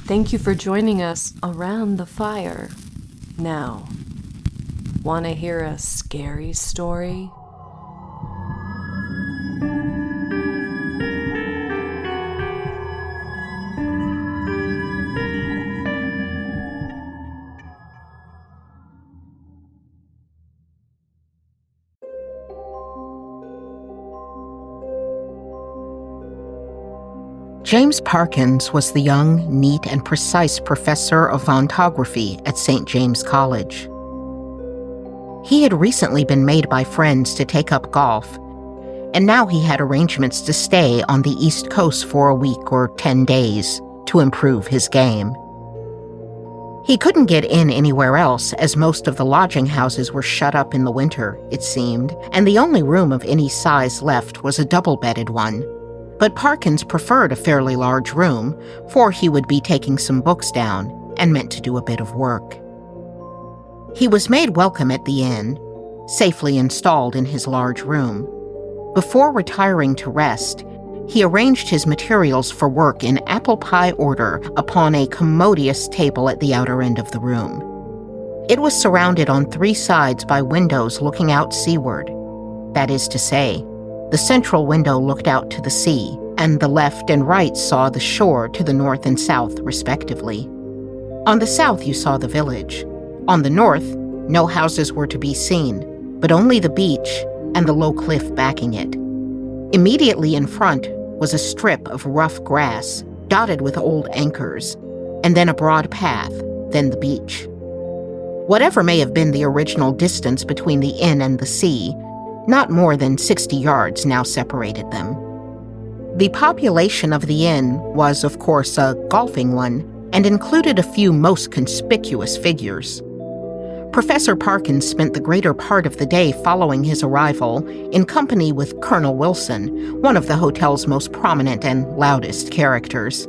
Thank you for joining us around the fire. Now, want to hear a scary story? James Parkins was the young, neat, and precise professor of ontography at St. James College. He had recently been made by friends to take up golf, and now he had arrangements to stay on the East Coast for a week or 10 days to improve his game. He couldn't get in anywhere else, as most of the lodging houses were shut up in the winter, it seemed, and the only room of any size left was a double-bedded one. But Parkins preferred a fairly large room, for he would be taking some books down and meant to do a bit of work. He was made welcome at the inn, safely installed in his large room. Before retiring to rest, he arranged his materials for work in apple pie order upon a commodious table at the outer end of the room. It was surrounded on 3 sides by windows looking out seaward. That is to say, the central window looked out to the sea, and the left and right saw the shore to the north and south, respectively. On the south you saw the village. On the north, no houses were to be seen, but only the beach and the low cliff backing it. Immediately in front was a strip of rough grass, dotted with old anchors, and then a broad path, then the beach. Whatever may have been the original distance between the inn and the sea, not more than 60 yards now separated them. The population of the inn was, of course, a golfing one, and included a few most conspicuous figures. Professor Parkins spent the greater part of the day following his arrival in company with Colonel Wilson, one of the hotel's most prominent and loudest characters.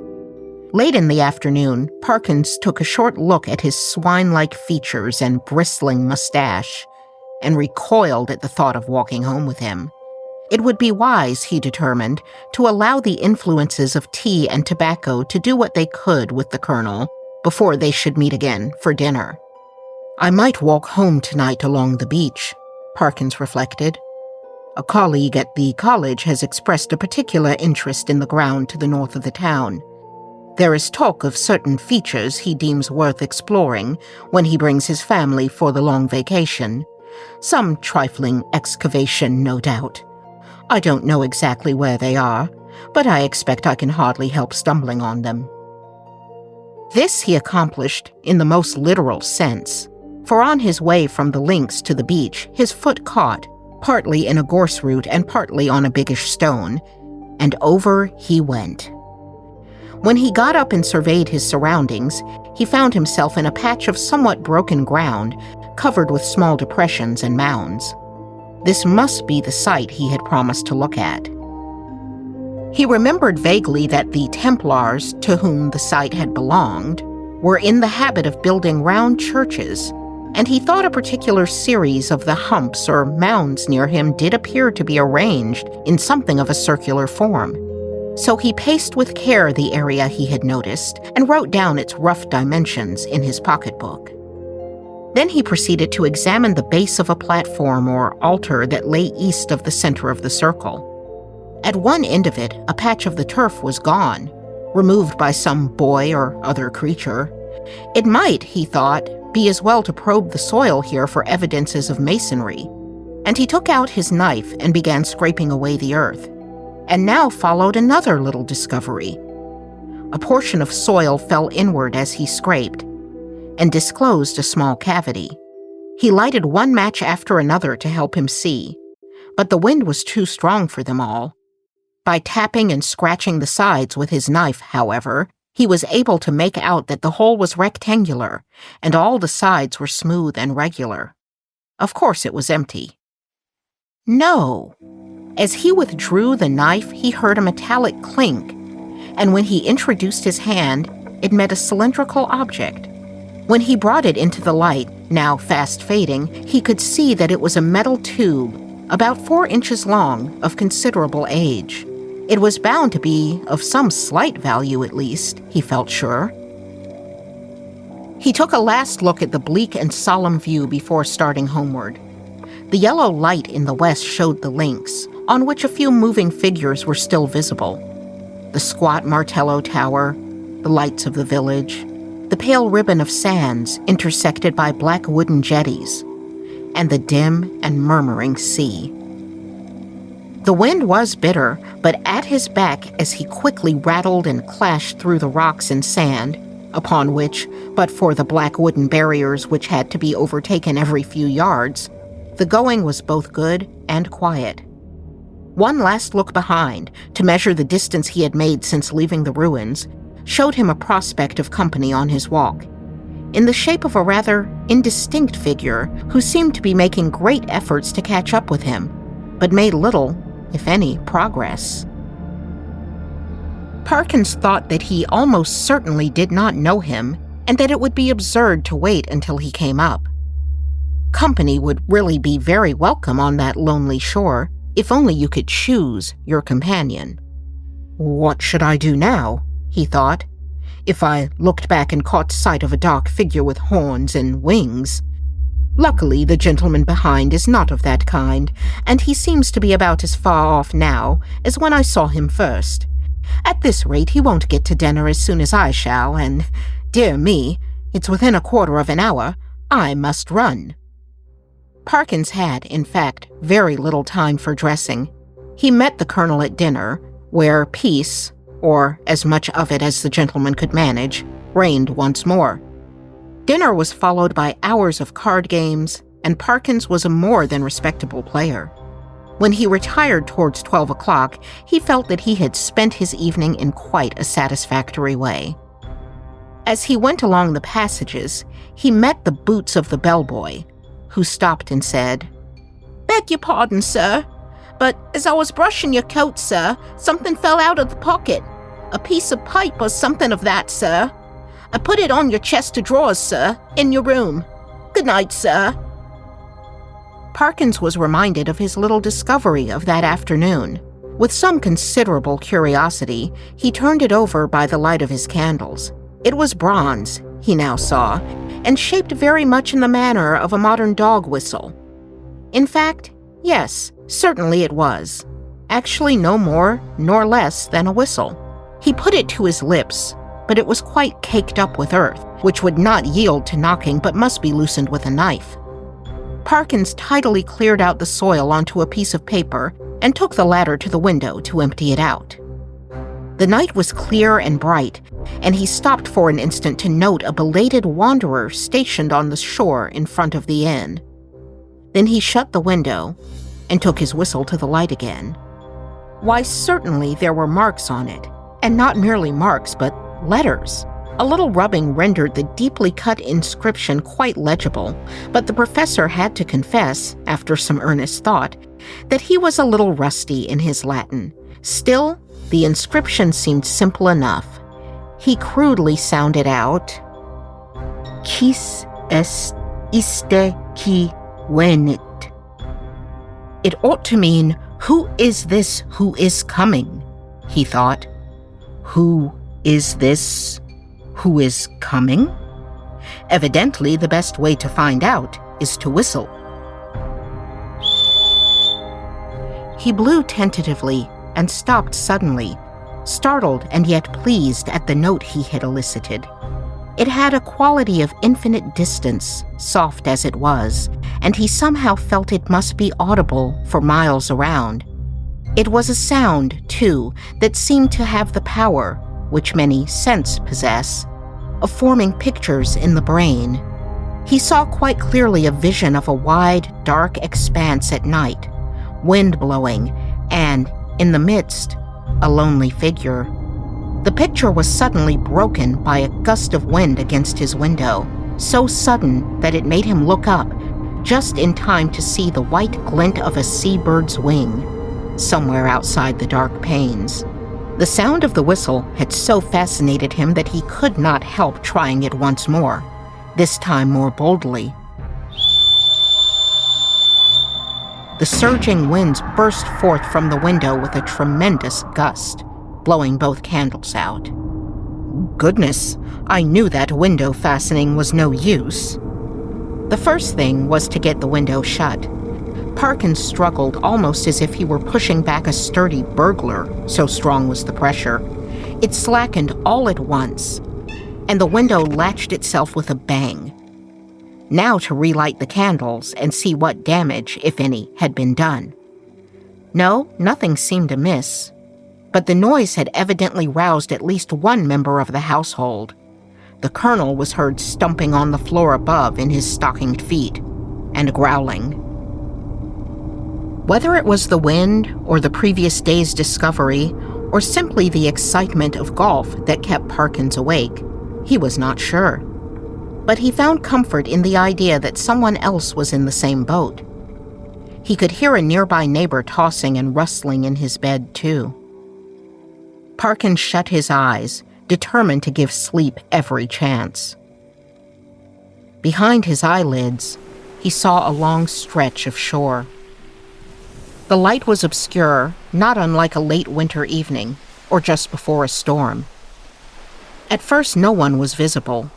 Late in the afternoon, Parkins took a short look at his swine-like features and bristling mustache, and recoiled at the thought of walking home with him. It would be wise, he determined, to allow the influences of tea and tobacco to do what they could with the colonel before they should meet again for dinner. I might walk home tonight along the beach, Parkins reflected. A colleague at the college has expressed a particular interest in the ground to the north of the town. There is talk of certain features he deems worth exploring when he brings his family for the long vacation. Some trifling excavation, no doubt. I don't know exactly where they are, but I expect I can hardly help stumbling on them. This he accomplished in the most literal sense, for on his way from the links to the beach, his foot caught, partly in a gorse root and partly on a biggish stone, and over he went. When he got up and surveyed his surroundings, he found himself in a patch of somewhat broken ground, covered with small depressions and mounds. This must be the site he had promised to look at. He remembered vaguely that the Templars, to whom the site had belonged, were in the habit of building round churches, and he thought a particular series of the humps or mounds near him did appear to be arranged in something of a circular form. So he paced with care the area he had noticed and wrote down its rough dimensions in his pocketbook. Then he proceeded to examine the base of a platform or altar that lay east of the center of the circle. At one end of it, a patch of the turf was gone, removed by some boy or other creature. It might, he thought, be as well to probe the soil here for evidences of masonry, and he took out his knife and began scraping away the earth. And now followed another little discovery. A portion of soil fell inward as he scraped, and disclosed a small cavity. He lighted one match after another to help him see, but the wind was too strong for them all. By tapping and scratching the sides with his knife, however, he was able to make out that the hole was rectangular, and all the sides were smooth and regular. Of course it was empty. No! As he withdrew the knife, he heard a metallic clink, and when he introduced his hand, it met a cylindrical object. When he brought it into the light, now fast fading, he could see that it was a metal tube, about 4 inches long, of considerable age. It was bound to be of some slight value at least, he felt sure. He took a last look at the bleak and solemn view before starting homeward. The yellow light in the west showed the links, on which a few moving figures were still visible. The squat Martello Tower, the lights of the village, the pale ribbon of sands intersected by black wooden jetties, and the dim and murmuring sea. The wind was bitter, but at his back as he quickly rattled and clashed through the rocks and sand, upon which, but for the black wooden barriers which had to be overtaken every few yards, the going was both good and quiet. One last look behind, to measure the distance he had made since leaving the ruins, showed him a prospect of company on his walk, in the shape of a rather indistinct figure who seemed to be making great efforts to catch up with him, but made little, if any, progress. Parkins thought that he almost certainly did not know him, and that it would be absurd to wait until he came up. Company would really be very welcome on that lonely shore, if only you could choose your companion. What should I do now? He thought. If I looked back and caught sight of a dark figure with horns and wings. Luckily, the gentleman behind is not of that kind, and he seems to be about as far off now as when I saw him first. At this rate, he won't get to dinner as soon as I shall, and, dear me, it's within a quarter of an hour. I must run. Parkins had, in fact, very little time for dressing. He met the colonel at dinner, where peace, or as much of it as the gentleman could manage, reigned once more. Dinner was followed by hours of card games, and Parkins was a more than respectable player. When he retired towards 12 o'clock, he felt that he had spent his evening in quite a satisfactory way. As he went along the passages, he met the boots of the bellboy, who stopped and said, "Beg your pardon, sir, but as I was brushing your coat, sir, something fell out of the pocket. A piece of pipe or something of that, sir. I put it on your chest of drawers, sir, in your room. Good night, sir." Parkins was reminded of his little discovery of that afternoon. With some considerable curiosity, he turned it over by the light of his candles. It was bronze, he now saw, and shaped very much in the manner of a modern dog whistle. In fact, yes, certainly it was. Actually no more nor less than a whistle. He put it to his lips, but it was quite caked up with earth, which would not yield to knocking but must be loosened with a knife. Parkins tidily cleared out the soil onto a piece of paper and took the ladder to the window to empty it out. The night was clear and bright, and he stopped for an instant to note a belated wanderer stationed on the shore in front of the inn. Then he shut the window and took his whistle to the light again. Why, certainly there were marks on it, and not merely marks, but letters. A little rubbing rendered the deeply cut inscription quite legible, but the professor had to confess, after some earnest thought, that he was a little rusty in his Latin. Still, the inscription seemed simple enough. He crudely sounded out, "Quis est iste qui venit?" It ought to mean, "Who is this who is coming?" he thought. Who is this who is coming? Evidently, the best way to find out is to whistle. He blew tentatively and stopped suddenly, startled and yet pleased at the note he had elicited. It had a quality of infinite distance, soft as it was, and he somehow felt it must be audible for miles around. It was a sound, too, that seemed to have the power, which many scents possess, of forming pictures in the brain. He saw quite clearly a vision of a wide, dark expanse at night, wind blowing, and, in the midst, a lonely figure. The picture was suddenly broken by a gust of wind against his window, so sudden that it made him look up, just in time to see the white glint of a seabird's wing, somewhere outside the dark panes. The sound of the whistle had so fascinated him that he could not help trying it once more, this time more boldly. The surging winds burst forth from the window with a tremendous gust, blowing both candles out. Goodness, I knew that window fastening was no use. The first thing was to get the window shut. Parkins struggled almost as if he were pushing back a sturdy burglar, so strong was the pressure. It slackened all at once, and the window latched itself with a bang. Now to relight the candles and see what damage, if any, had been done. No, nothing seemed amiss, but the noise had evidently roused at least one member of the household. The colonel was heard stumping on the floor above in his stockinged feet, and growling. Whether it was the wind, or the previous day's discovery, or simply the excitement of golf that kept Parkins awake, he was not sure. But he found comfort in the idea that someone else was in the same boat. He could hear a nearby neighbor tossing and rustling in his bed, too. Parkins shut his eyes, determined to give sleep every chance. Behind his eyelids, he saw a long stretch of shore. The light was obscure, not unlike a late winter evening, or just before a storm. At first, no one was visible.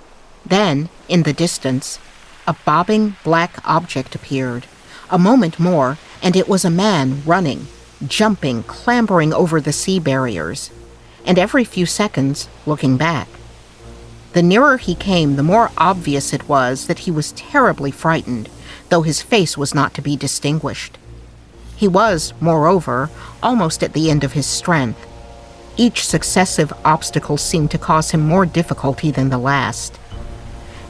Then, in the distance, a bobbing black object appeared. A moment more, and it was a man running, jumping, clambering over the sea barriers, and every few seconds, looking back. The nearer he came, the more obvious it was that he was terribly frightened, though his face was not to be distinguished. He was, moreover, almost at the end of his strength. Each successive obstacle seemed to cause him more difficulty than the last.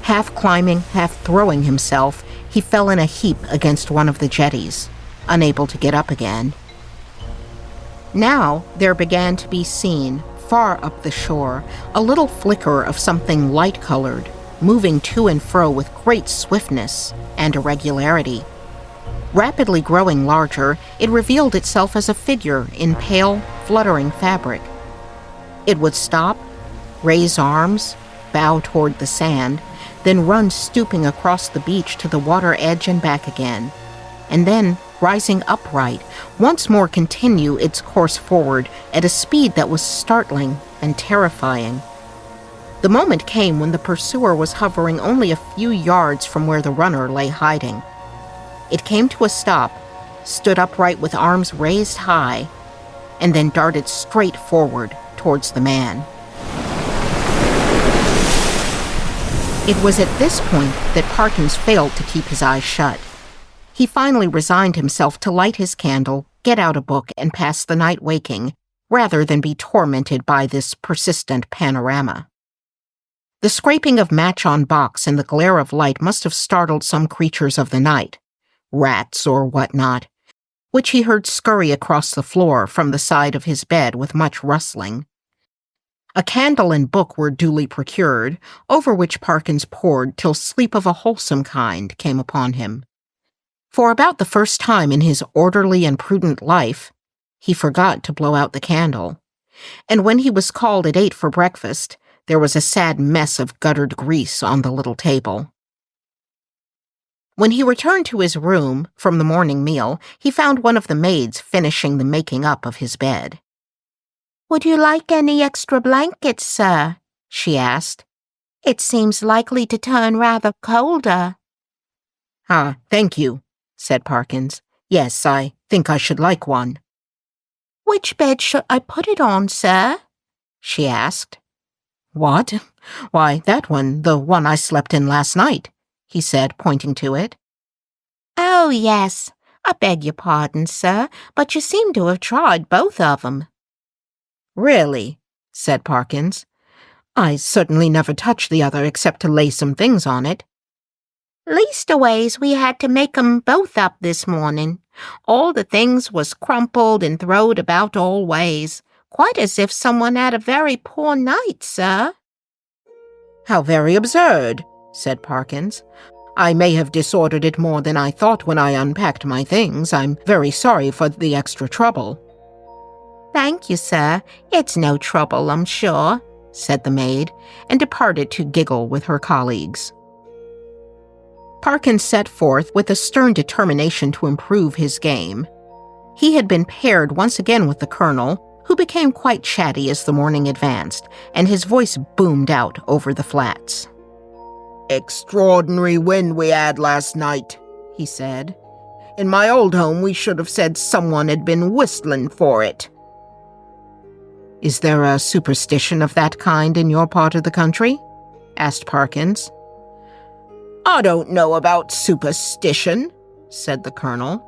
Half climbing, half throwing himself, he fell in a heap against one of the jetties, unable to get up again. Now there began to be seen, far up the shore, a little flicker of something light-colored, moving to and fro with great swiftness and irregularity. Rapidly growing larger, it revealed itself as a figure in pale, fluttering fabric. It would stop, raise arms, bow toward the sand, then run stooping across the beach to the water edge and back again, and then, rising upright, once more continue its course forward at a speed that was startling and terrifying. The moment came when the pursuer was hovering only a few yards from where the runner lay hiding. It came to a stop, stood upright with arms raised high, and then darted straight forward towards the man. It was at this point that Parkins failed to keep his eyes shut. He finally resigned himself to light his candle, get out a book, and pass the night waking, rather than be tormented by this persistent panorama. The scraping of match on box and the glare of light must have startled some creatures of the night, rats or whatnot, which he heard scurry across the floor from the side of his bed with much rustling. A candle and book were duly procured, over which Parkins pored till sleep of a wholesome kind came upon him. For about the first time in his orderly and prudent life, he forgot to blow out the candle, and when he was called at 8 for breakfast, there was a sad mess of guttered grease on the little table. When he returned to his room from the morning meal, he found one of the maids finishing the making up of his bed. "Would you like any extra blankets, sir?" she asked. "It seems likely to turn rather colder." "Ah, thank you," said Parkins. "Yes, I think I should like one." "Which bed should I put it on, sir?" she asked. "What? Why, that one, the one I slept in last night," he said, pointing to it. "Oh, yes. I beg your pardon, sir, but you seem to have tried both of 'em." "Really?" said Parkins. "I certainly never touched the other except to lay some things on it." "Leastways, we had to make 'em both up this morning. All the things was crumpled and throwed about all ways, quite as if someone had a very poor night, sir." "How very absurd," said Parkins. "I may have disordered it more than I thought when I unpacked my things. I'm very sorry for the extra trouble." "Thank you, sir. It's no trouble, I'm sure," said the maid, and departed to giggle with her colleagues. Parkins set forth with a stern determination to improve his game. He had been paired once again with the colonel, who became quite chatty as the morning advanced, and his voice boomed out over the flats. "Extraordinary wind we had last night," he said. "In my old home we should have said someone had been whistling for it." "Is there a superstition of that kind in your part of the country?" asked Parkins. "I don't know about superstition," said the Colonel.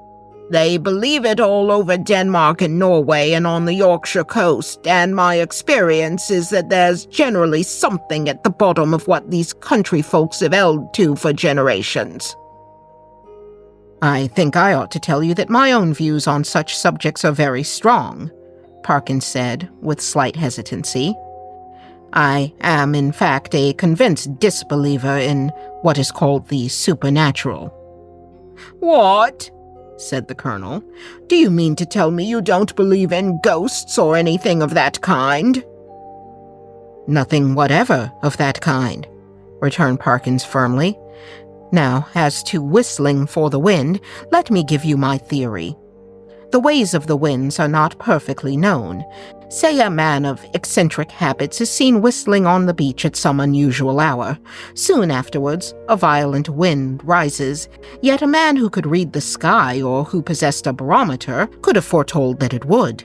"They believe it all over Denmark and Norway and on the Yorkshire coast, and my experience is that there's generally something at the bottom of what these country folks have held to for generations." "I think I ought to tell you that my own views on such subjects are very strong," Parkins said, with slight hesitancy. "I am, in fact, a convinced disbeliever in what is called the supernatural." "What?" said the Colonel. "Do you mean to tell me you don't believe in ghosts or anything of that kind?" "Nothing whatever of that kind," returned Parkins firmly. "Now, as to whistling for the wind, let me give you my theory. The ways of the winds are not perfectly known. Say a man of eccentric habits is seen whistling on the beach at some unusual hour. Soon afterwards, a violent wind rises, yet a man who could read the sky or who possessed a barometer could have foretold that it would.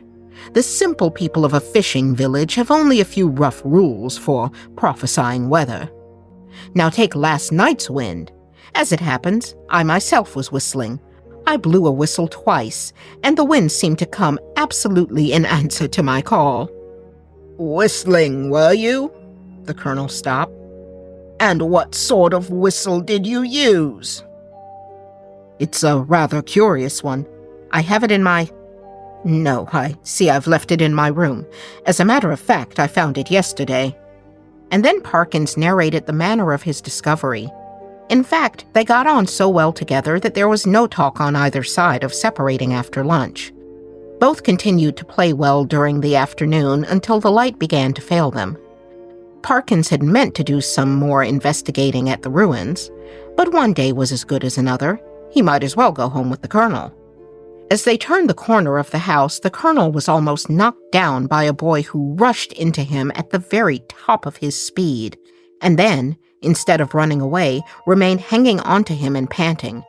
The simple people of a fishing village have only a few rough rules for prophesying weather. Now take last night's wind. As it happens, I myself was whistling. I blew a whistle twice, and the wind seemed to come absolutely in answer to my call." "Whistling, were you?" The Colonel stopped. "And what sort of whistle did you use?" "It's a rather curious one. I have it in my... No, I see I've left it in my room. As a matter of fact, I found it yesterday." And then Parkins narrated the manner of his discovery. In fact, they got on so well together that there was no talk on either side of separating after lunch. Both continued to play well during the afternoon until the light began to fail them. Parkins had meant to do some more investigating at the ruins, but one day was as good as another. He might as well go home with the Colonel. As they turned the corner of the house, the Colonel was almost knocked down by a boy who rushed into him at the very top of his speed, and then, instead of running away, remained hanging onto him and panting.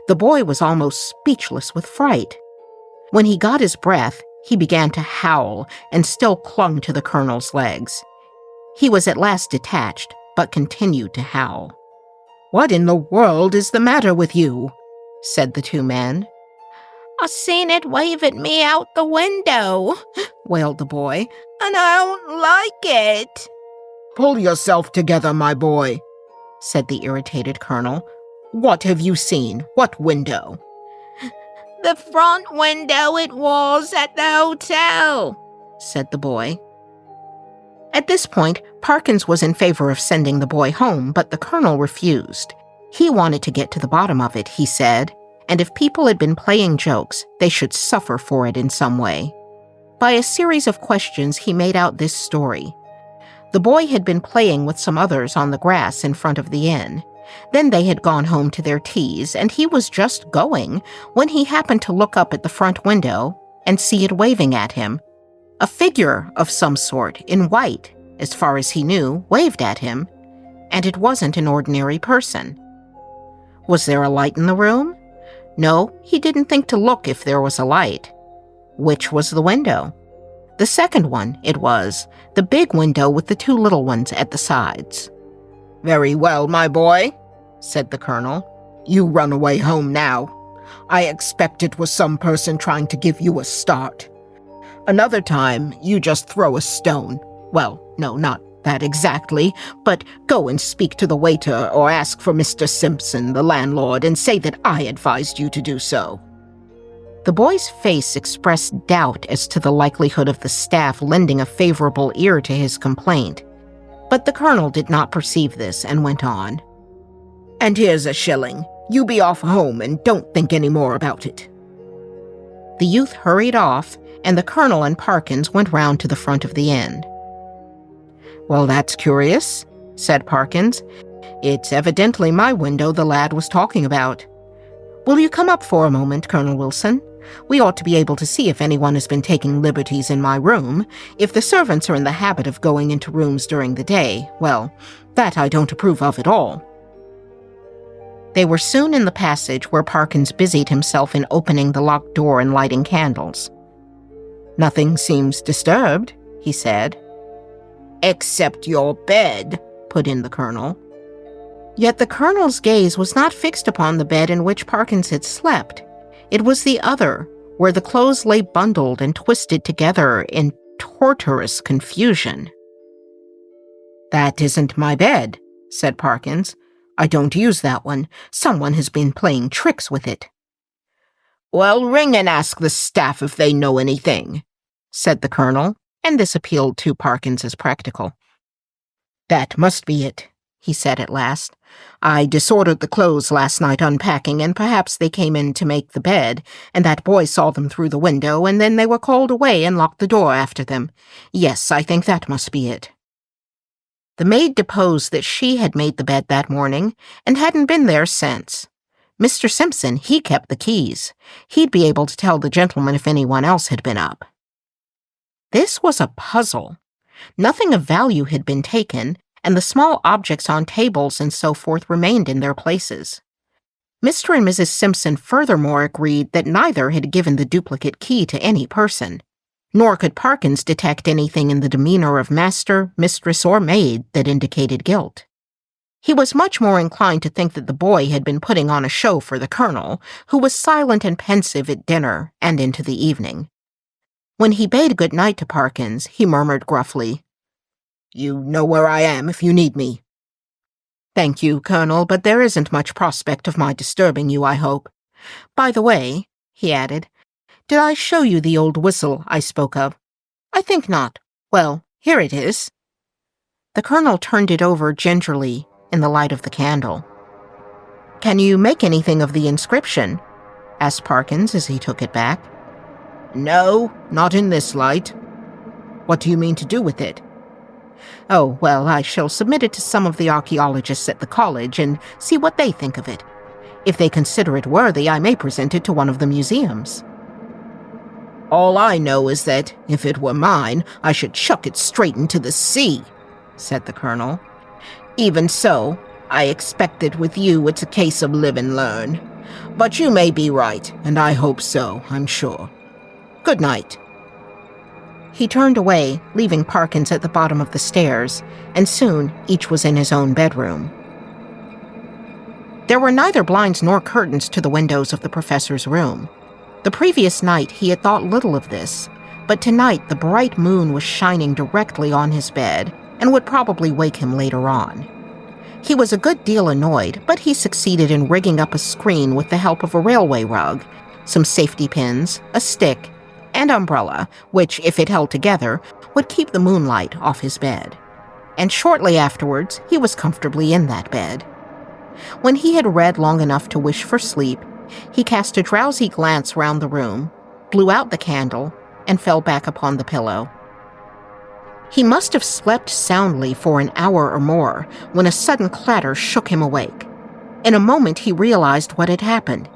The boy was almost speechless with fright. When he got his breath, he began to howl and still clung to the Colonel's legs. He was at last detached, but continued to howl. "What in the world is the matter with you?" said the two men. "I seen it wave at me out the window," wailed the boy, "and I don't like it." "Pull yourself together, my boy," said the irritated Colonel. "What have you seen? What window?" "The front window it was at the hotel," said the boy. At this point, Parkins was in favor of sending the boy home, but the Colonel refused. He wanted to get to the bottom of it, he said, and if people had been playing jokes, they should suffer for it in some way. By a series of questions, he made out this story. The boy had been playing with some others on the grass in front of the inn. Then they had gone home to their teas, and he was just going when he happened to look up at the front window and see it waving at him. A figure of some sort, in white, as far as he knew, waved at him, and it wasn't an ordinary person. Was there a light in the room? No, he didn't think to look if there was a light. Which was the window? The second one, it was, the big window with the two little ones at the sides. "Very well, my boy," said the Colonel. "You run away home now. I expect it was some person trying to give you a start. Another time, you just throw a stone. Well, no, not that exactly, but go and speak to the waiter or ask for Mr. Simpson, the landlord, and say that I advised you to do so." The boy's face expressed doubt as to the likelihood of the staff lending a favorable ear to his complaint. But the Colonel did not perceive this and went on. "And here's a shilling. You be off home and don't think any more about it." The youth hurried off, and the Colonel and Parkins went round to the front of the inn. "Well, that's curious," said Parkins. "It's evidently my window the lad was talking about. Will you come up for a moment, Colonel Wilson? We ought to be able to see if anyone has been taking liberties in my room. If the servants are in the habit of going into rooms during the day, well, that I don't approve of at all." They were soon in the passage where Parkins busied himself in opening the locked door and lighting candles. "Nothing seems disturbed," he said. "Except your bed," put in the Colonel. Yet the Colonel's gaze was not fixed upon the bed in which Parkins had slept. It was the other, where the clothes lay bundled and twisted together in torturous confusion. "That isn't my bed," said Parkins. "I don't use that one. Someone has been playing tricks with it." "Well, ring and ask the staff if they know anything," said the Colonel, and this appealed to Parkins as practical. "That must be it," he said at last. "I disordered the clothes last night unpacking, and perhaps they came in to make the bed, and that boy saw them through the window, and then they were called away and locked the door after them. Yes, I think that must be it." The maid deposed that she had made the bed that morning and hadn't been there since. Mr. Simpson, he kept the keys. He'd be able to tell the gentleman if anyone else had been up. This was a puzzle. Nothing of value had been taken, and the small objects on tables and so forth remained in their places. Mr. and Mrs. Simpson furthermore agreed that neither had given the duplicate key to any person, nor could Parkins detect anything in the demeanor of master, mistress, or maid that indicated guilt. He was much more inclined to think that the boy had been putting on a show for the Colonel, who was silent and pensive at dinner and into the evening. When he bade good night to Parkins, he murmured gruffly, "You know where I am if you need me." "Thank you, Colonel, but there isn't much prospect of my disturbing you, I hope. By the way," he added, "did I show you the old whistle I spoke of? I think not. Well, here it is." The Colonel turned it over gingerly in the light of the candle. "Can you make anything of the inscription?" asked Parkins as he took it back. "No, not in this light." "What do you mean to do with it?" "Oh, well, I shall submit it to some of the archaeologists at the college and see what they think of it. If they consider it worthy, I may present it to one of the museums." "All I know is that, if it were mine, I should chuck it straight into the sea," said the Colonel. "Even so, I expect that with you it's a case of live and learn. But you may be right, and I hope so, I'm sure. Good night." He turned away, leaving Parkins at the bottom of the stairs, and soon each was in his own bedroom. There were neither blinds nor curtains to the windows of the professor's room. The previous night he had thought little of this, but tonight the bright moon was shining directly on his bed and would probably wake him later on. He was a good deal annoyed, but he succeeded in rigging up a screen with the help of a railway rug, some safety pins, a stick, and umbrella, which, if it held together, would keep the moonlight off his bed. And shortly afterwards, he was comfortably in that bed. When he had read long enough to wish for sleep, he cast a drowsy glance round the room, blew out the candle, and fell back upon the pillow. He must have slept soundly for an hour or more when a sudden clatter shook him awake. In a moment he realized what had happened.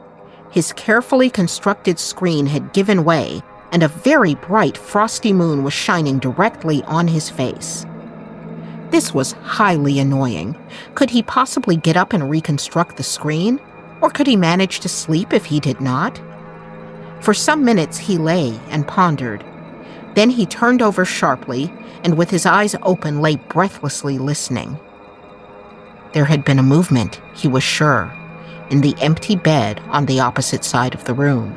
His carefully constructed screen had given way, and a very bright, frosty moon was shining directly on his face. This was highly annoying. Could he possibly get up and reconstruct the screen? Or could he manage to sleep if he did not? For some minutes he lay and pondered. Then he turned over sharply, and with his eyes open lay breathlessly listening. There had been a movement, he was sure, in the empty bed on the opposite side of the room.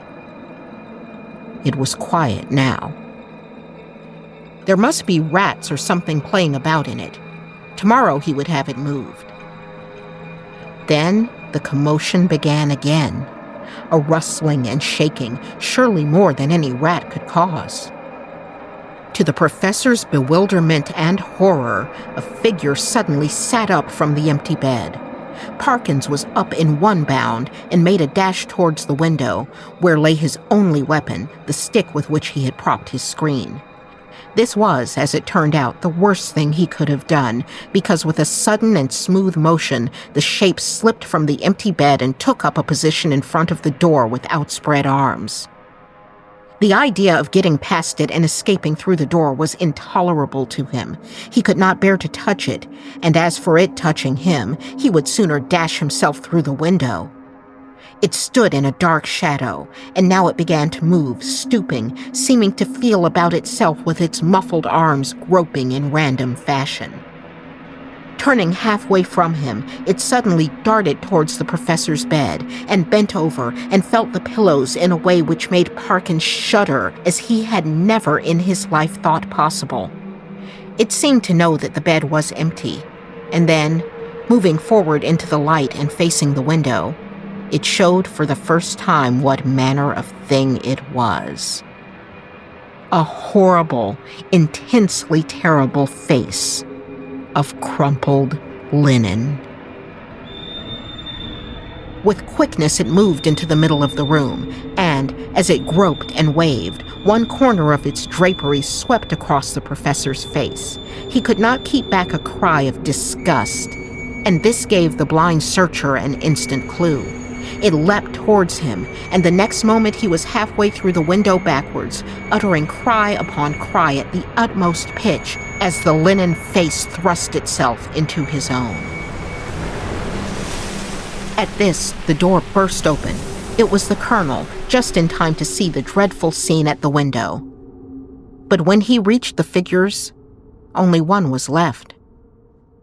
It was quiet now. There must be rats or something playing about in it. Tomorrow he would have it moved. Then the commotion began again, a rustling and shaking, surely more than any rat could cause. To the professor's bewilderment and horror, a figure suddenly sat up from the empty bed. Parkins was up in one bound and made a dash towards the window, where lay his only weapon, the stick with which he had propped his screen. This was, as it turned out, the worst thing he could have done, because with a sudden and smooth motion, the shape slipped from the empty bed and took up a position in front of the door with outspread arms. The idea of getting past it and escaping through the door was intolerable to him. He could not bear to touch it, and as for it touching him, he would sooner dash himself through the window. It stood in a dark shadow, and now it began to move, stooping, seeming to feel about itself with its muffled arms groping in random fashion. Turning halfway from him, it suddenly darted towards the professor's bed and bent over and felt the pillows in a way which made Parkins shudder as he had never in his life thought possible. It seemed to know that the bed was empty, and then, moving forward into the light and facing the window, it showed for the first time what manner of thing it was. A horrible, intensely terrible face of crumpled linen. With quickness it moved into the middle of the room, and, as it groped and waved, one corner of its drapery swept across the professor's face. He could not keep back a cry of disgust, and this gave the blind searcher an instant clue. It leapt towards him, and the next moment he was halfway through the window backwards, uttering cry upon cry at the utmost pitch as the linen face thrust itself into his own. At this, the door burst open. It was the Colonel, just in time to see the dreadful scene at the window. But when he reached the figures, only one was left.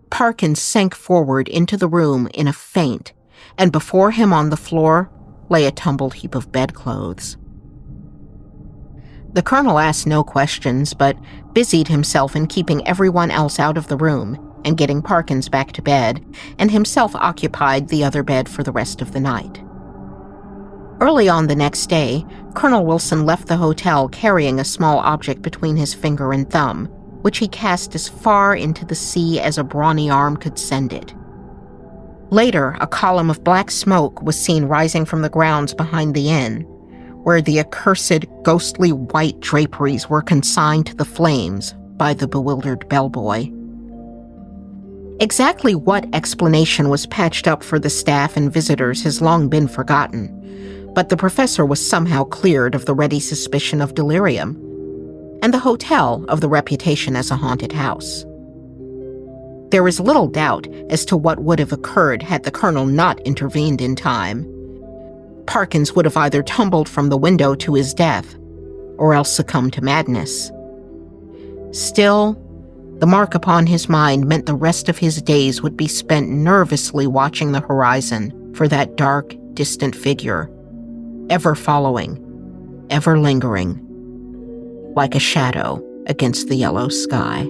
Parkins sank forward into the room in a faint, and before him on the floor lay a tumbled heap of bedclothes. The Colonel asked no questions, but busied himself in keeping everyone else out of the room and getting Parkins back to bed, and himself occupied the other bed for the rest of the night. Early on the next day, Colonel Wilson left the hotel carrying a small object between his finger and thumb, which he cast as far into the sea as a brawny arm could send it. Later, a column of black smoke was seen rising from the grounds behind the inn, where the accursed, ghostly white draperies were consigned to the flames by the bewildered bellboy. Exactly what explanation was patched up for the staff and visitors has long been forgotten, but the professor was somehow cleared of the ready suspicion of delirium, and the hotel of the reputation as a haunted house. There is little doubt as to what would have occurred had the Colonel not intervened in time. Parkins would have either tumbled from the window to his death, or else succumbed to madness. Still, the mark upon his mind meant the rest of his days would be spent nervously watching the horizon for that dark, distant figure, ever following, ever lingering, like a shadow against the yellow sky.